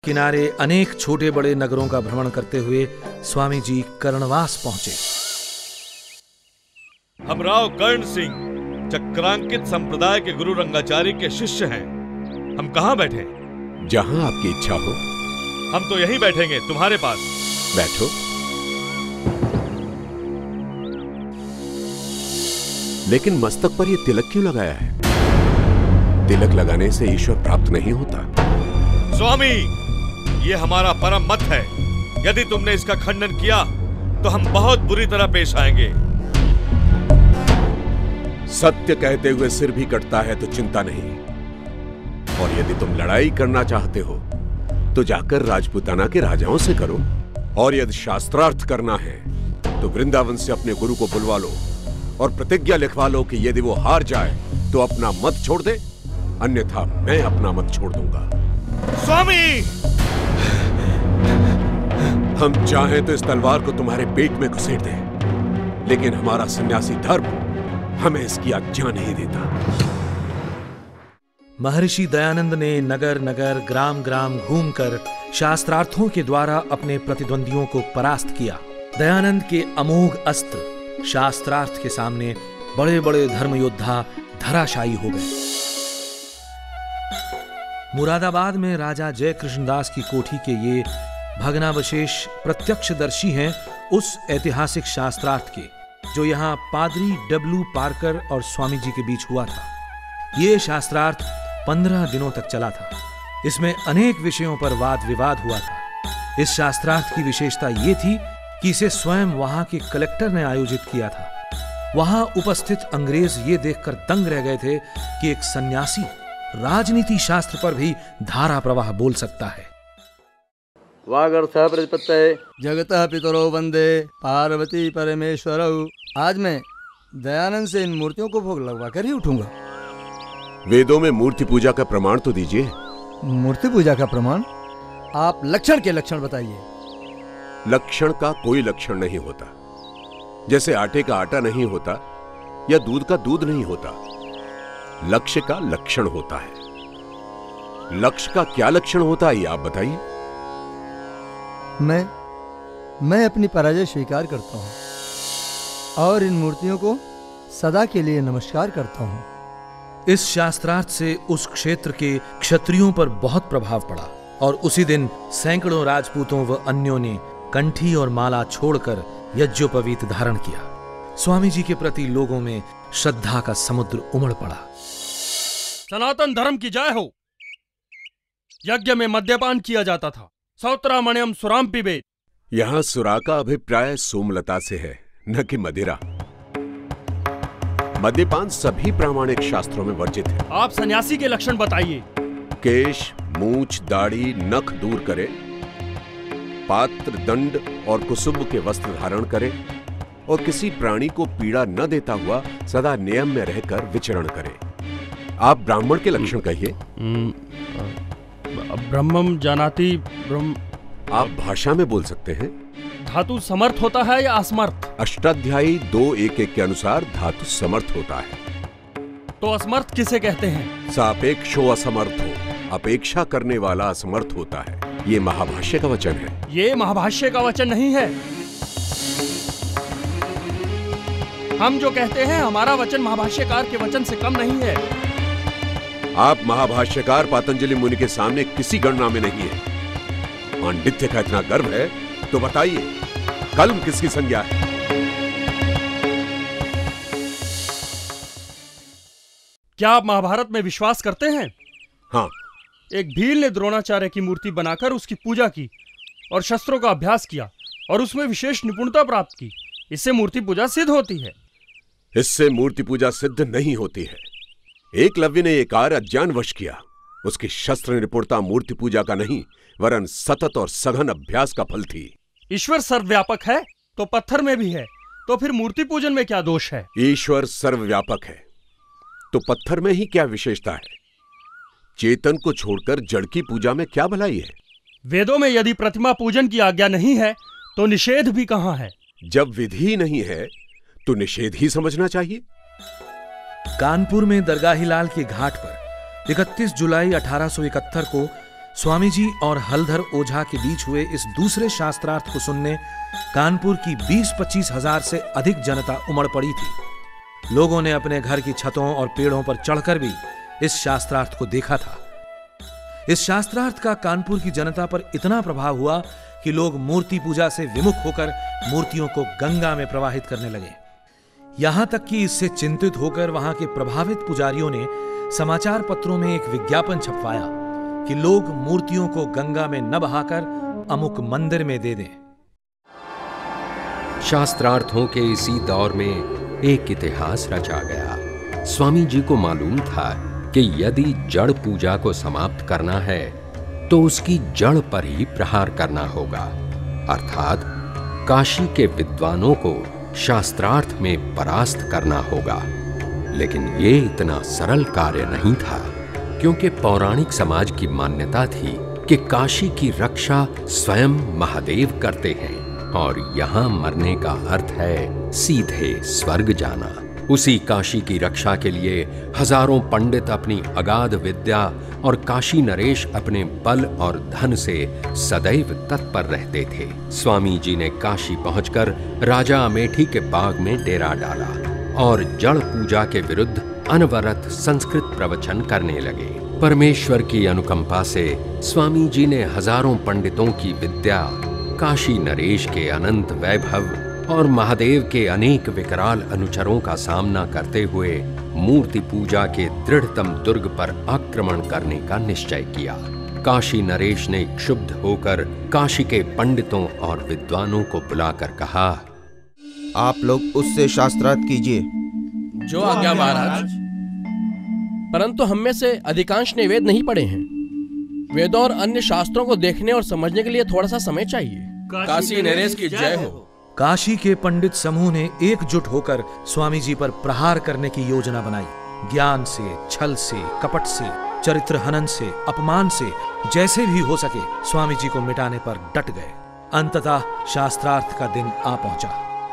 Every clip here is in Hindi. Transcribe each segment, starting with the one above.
किनारे अनेक छोटे बड़े नगरों का भ्रमण करते हुए स्वामी जी कर्णवास पहुंचे। हम राव कर्ण सिंह चक्रांकित संप्रदाय के गुरु रंगाचार्य के शिष्य हैं। हम कहाँ बैठे? जहां आपकी इच्छा हो। हम तो यहीं बैठेंगे, तुम्हारे पास। बैठो। लेकिन मस्तक पर यह तिलक क्यों लगाया है? तिलक लगाने से ईश्वर प्राप्त नहीं होता। स्वामी, ये हमारा परम मत है। यदि तुमने इसका खंडन किया तो हम बहुत बुरी तरह पेश आएंगे। सत्य कहते हुए सिर भी कटता है तो चिंता नहीं। और यदि तुम लड़ाई करना चाहते हो तो जाकर राजपूताना के राजाओं से करो। और यदि शास्त्रार्थ करना है तो वृंदावन से अपने गुरु को बुलवा लो और प्रतिज्ञा लिखवा लो कि यदि वो हार जाए तो अपना मत छोड़ दे, अन्यथा मैं अपना मत छोड़ दूंगा। स्वामी, हम चाहें तो इस तलवार को तुम्हारे पेट में घुसेड़ दें, लेकिन हमारा सन्यासी धर्म हमें इसकी आज्ञा नहीं देता। महर्षि दयानंद ने नगर नगर ग्राम ग्राम घूमकर शास्त्रार्थों के द्वारा अपने प्रतिद्वंदियों को परास्त किया। दयानंद के अमोघ अस्त्र शास्त्रार्थ के सामने बड़े बड़े धर्म योद्धा धराशायी हो गए। मुरादाबाद में राजा जय कृष्णदास की कोठी के ये भग्नावशेष प्रत्यक्षदर्शी हैं उस ऐतिहासिक शास्त्रार्थ के जो यहाँ पादरी डब्ल्यू पार्कर और स्वामी जी के बीच हुआ था। ये शास्त्रार्थ 15 दिनों तक चला था। इसमें अनेक विषयों पर वाद विवाद हुआ था। इस शास्त्रार्थ की विशेषता ये थी कि इसे स्वयं वहां के कलेक्टर ने आयोजित किया था। वहां उपस्थित अंग्रेज ये देखकर दंग रह गए थे कि एक सन्यासी राजनीति शास्त्र पर भी धारा प्रवाह बोल सकता है। वागर्थः प्रतिपत्तये जगतः पितरो वंदे पार्वती परमेश्वरौ। आज मैं दयानंद से इन मूर्तियों को भोग लगवा कर ही उठूंगा। वेदों में मूर्ति पूजा का प्रमाण तो दीजिए। मूर्ति पूजा का प्रमाण? आप लक्षण के लक्षण बताइए। लक्षण का कोई लक्षण नहीं होता। जैसे आटे का आटा नहीं होता या दूध का दूध नहीं होता। लक्ष्य का लक्षण होता है। लक्ष्य का क्या लक्षण होता है ये आप बताइए। मैं अपनी पराजय स्वीकार करता हूं और इन मूर्तियों को सदा के लिए नमस्कार करता हूं। इस शास्त्रार्थ से उस क्षेत्र के क्षत्रियों पर बहुत प्रभाव पड़ा और उसी दिन सैकड़ों राजपूतों व अन्यों ने कंठी और माला छोड़कर यज्ञोपवीत धारण किया। स्वामी जी के प्रति लोगों में श्रद्धा का समुद्र उमड़ पड़ा। सनातन धर्म की जय हो। यज्ञ में मद्यपान किया जाता था। सौत्रामण्यम सुराम पिबेत। यहां सुरा का अभिप्राय सोमलता से है, न कि मदिरा। मद्यपान सभी प्रामाणिक शास्त्रों में वर्जित है। आप सन्यासी के लक्षण बताइए। केश, मूछ, दाढ़ी, नख दूर करे, पात्र, दंड और कुसुम के वस्त्र धारण करे और किसी प्राणी को पीड़ा न देता हुआ सदा नियम में रहकर विचरण करे। आप ब्राह्मण के लक्षण कहिए। ब्रह्मम जानाति ब्रह्म। आप भाषा में बोल सकते हैं। धातु समर्थ होता है या असमर्थ? अष्टाध्यायी 2:1 के अनुसार धातु समर्थ होता है। तो असमर्थ किसे कहते हैं? सापेक्षो असमर्थ हो, अपेक्षा करने वाला असमर्थ होता है। ये महाभाष्य का वचन है। ये महाभाष्य का वचन नहीं है। हम जो कहते हैं हमारा वचन महाभाष्यकार के वचन से कम नहीं है। आप महाभाष्यकार पतंजलि मुनि के सामने किसी गणना में नहीं है। पांडित्य का इतना गर्व है तो बताइए, कलम किसकी संज्ञा है? क्या आप महाभारत में विश्वास करते हैं? हाँ। एक भील ने द्रोणाचार्य की मूर्ति बनाकर उसकी पूजा की और शस्त्रों का अभ्यास किया और उसमें विशेष निपुणता प्राप्त की। इससे मूर्ति पूजा सिद्ध होती है। इससे मूर्ति पूजा सिद्ध नहीं होती है। एकलव्य ने यह कार्य अज्ञानवश किया। उसकी शस्त्र निपुणता मूर्ति पूजा का नहीं वरन सतत और सघन अभ्यास का फल थी। ईश्वर सर्वव्यापक है तो पत्थर में भी है, तो फिर मूर्ति पूजन में क्या दोष है? ईश्वर सर्वव्यापक है तो पत्थर में ही क्या विशेषता है? चेतन को छोड़कर जड़ की पूजा में क्या भलाई है? वेदों में यदि प्रतिमा पूजन की आज्ञा नहीं है तो निषेध भी कहां है? जब विधि नहीं है तो निषेध ही समझना चाहिए। कानपुर में दरगाही लाल के घाट पर 31 जुलाई 1871 को स्वामी जी और हलधर ओझा के बीच हुए इस दूसरे शास्त्रार्थ को सुनने कानपुर की 20-25 हजार से अधिक जनता उमड़ पड़ी थी। लोगों ने अपने घर की छतों और पेड़ों पर चढ़कर भी इस शास्त्रार्थ को देखा था। इस शास्त्रार्थ का कानपुर की जनता पर इतना प्रभाव हुआ कि लोग मूर्ति पूजा से विमुख होकर मूर्तियों को गंगा में प्रवाहित करने लगे। यहां तक कि इससे चिंतित होकर वहां के प्रभावित पुजारियों ने समाचार पत्रों में एक विज्ञापन छपवाया कि लोग मूर्तियों को गंगा में न बहाकर अमुक मंदिर में दे दें। शास्त्रार्थों के इसी दौर में एक इतिहास रचा गया। स्वामी जी को मालूम था कि यदि जड़ पूजा को समाप्त करना है तो उसकी जड़ पर ही प्रहार करना होगा, अर्थात काशी के विद्वानों को शास्त्रार्थ में परास्त करना होगा। लेकिन ये इतना सरल कार्य नहीं था, क्योंकि पौराणिक समाज की मान्यता थी कि काशी की रक्षा स्वयं महादेव करते हैं और यहां मरने का अर्थ है सीधे स्वर्ग जाना। उसी काशी की रक्षा के लिए हजारों पंडित अपनी अगाध विद्या और काशी नरेश अपने बल और धन से सदैव तत्पर रहते थे। स्वामी जी ने काशी पहुंचकर राजा अमेठी के बाग में डेरा डाला और जड़ पूजा के विरुद्ध अनवरत संस्कृत प्रवचन करने लगे। परमेश्वर की अनुकंपा से स्वामी जी ने हजारों पंडितों की विद्या, काशी नरेश के अनंत वैभव और महादेव के अनेक विकराल अनुचरों का सामना करते हुए मूर्ति पूजा के दृढ़तम दुर्ग पर आक्रमण करने का निश्चय किया। काशी नरेश ने क्षुब्ध होकर काशी के पंडितों और विद्वानों को बुलाकर कहा, आप लोग उससे शास्त्रार्थ कीजिए। जो आज्ञा महाराज। परंतु हम में से अधिकांश ने वेद नहीं पढ़े हैं। वेदों और अन्य शास्त्रों को देखने और समझने के लिए थोड़ा सा समय चाहिए। काशी नरेश की जय हो। काशी के पंडित समूह ने एकजुट होकर स्वामी जी पर प्रहार करने की योजना बनाई। ज्ञान से, छल से, कपट से, चरित्र हनन से, अपमान से, जैसे भी हो सके स्वामी जी को मिटाने पर डट गए। अंततः शास्त्रार्थ का दिन आ पहुंचा।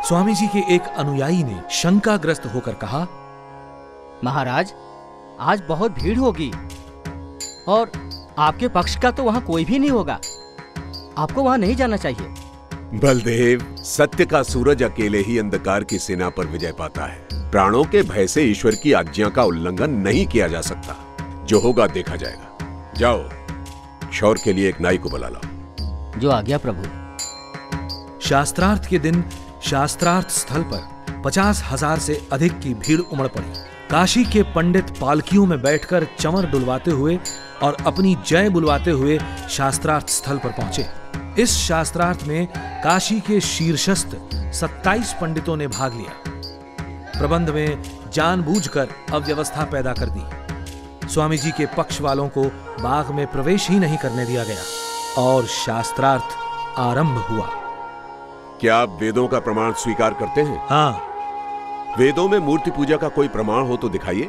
स्वामी जी के एक अनुयायी ने शंकाग्रस्त होकर कहा, महाराज, आज बहुत भीड़ होगी और आपके पक्ष का तो वहां कोई भी नहीं होगा। आपको वहां नहीं जाना चाहिए। बलदेव, सत्य का सूरज अकेले ही अंधकार की सेना पर विजय पाता है। प्राणों के भय से ईश्वर की आज्ञा का उल्लंघन नहीं किया जा सकता। जो होगा देखा जाएगा। जाओ, क्षौर के लिए एक नाई को बुला लाओ। जो आज्ञा प्रभु। शास्त्रार्थ के दिन शास्त्रार्थ स्थल पर 50,000 से अधिक की भीड़ उमड़ पड़ी। काशी के पंडित पालकियों में बैठकर चंवर डुलवाते हुए और अपनी जय बुलवाते हुए शास्त्रार्थ स्थल पर पहुंचे। इस शास्त्रार्थ में काशी के शीर्षस्थ 27 पंडितों ने भाग लिया। प्रबंध में जानबूझकर अव्यवस्था पैदा कर दी। स्वामी जी के पक्ष वालों को बाग में प्रवेश ही नहीं करने दिया गया और शास्त्रार्थ आरंभ हुआ। क्या आप वेदों का प्रमाण स्वीकार करते हैं? हाँ। वेदों में मूर्ति पूजा का कोई प्रमाण हो तो दिखाइए।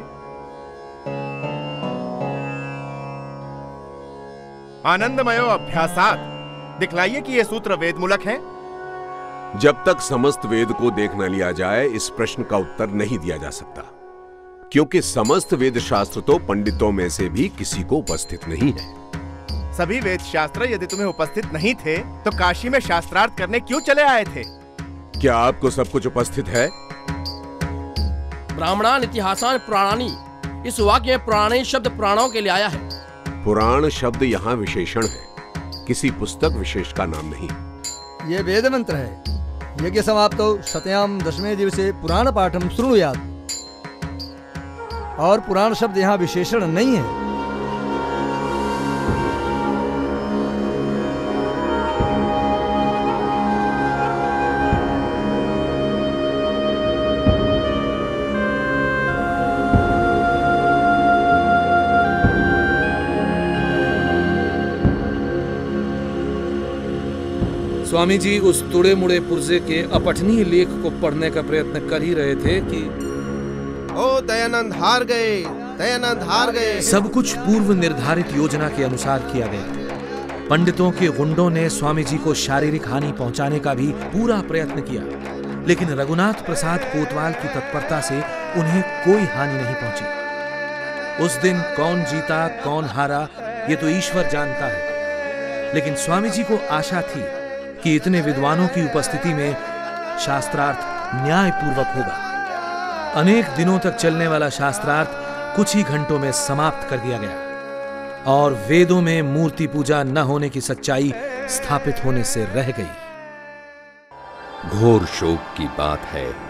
आनंदमयो अभ्यासात, दिखलाइए कि ये सूत्र वेद मूलक हैं। जब तक समस्त वेद को देख न लिया जाए इस प्रश्न का उत्तर नहीं दिया जा सकता, क्योंकि समस्त वेद शास्त्र तो पंडितों में से भी किसी को उपस्थित नहीं है। सभी वेद शास्त्र यदि तुम्हें उपस्थित नहीं थे तो काशी में शास्त्रार्थ करने क्यों चले आए थे? क्या आपको सब कुछ उपस्थित है? ब्राह्मणान इतिहासान पुराणानी, इस वाक्य में पुराणी शब्द पुराणों के लिए आया है। पुराण शब्द यहाँ विशेषण है, किसी पुस्तक विशेष का नाम नहीं। ये वेद मंत्र है। यज्ञ समाप्तो शतयाम दशमे दिवसे पुराण पाठम शृणुयात्। और पुराण शब्द यहाँ विशेषण नहीं है। स्वामी जी उस तुड़े मुड़े पुर्जे के अपठनीय लेख को पढ़ने का प्रयत्न कर ही रहे थे कि ओ दयानंद हार गए, दयानंद हार गए। सब कुछ पूर्व निर्धारित योजना के अनुसार किया गया। पंडितों के गुंडों ने स्वामी जी को शारीरिक हानि पहुंचाने का भी पूरा प्रयत्न किया, लेकिन रघुनाथ प्रसाद कोतवाल की तत्परता से उन्हें कोई हानि नहीं पहुंची। उस दिन कौन जीता कौन हारा ये तो ईश्वर जानता है। लेकिन स्वामी जी को आशा थी कि इतने विद्वानों की उपस्थिति में शास्त्रार्थ न्यायपूर्वक होगा। अनेक दिनों तक चलने वाला शास्त्रार्थ कुछ ही घंटों में समाप्त कर दिया गया और वेदों में मूर्ति पूजा न होने की सच्चाई स्थापित होने से रह गई। घोर शोक की बात है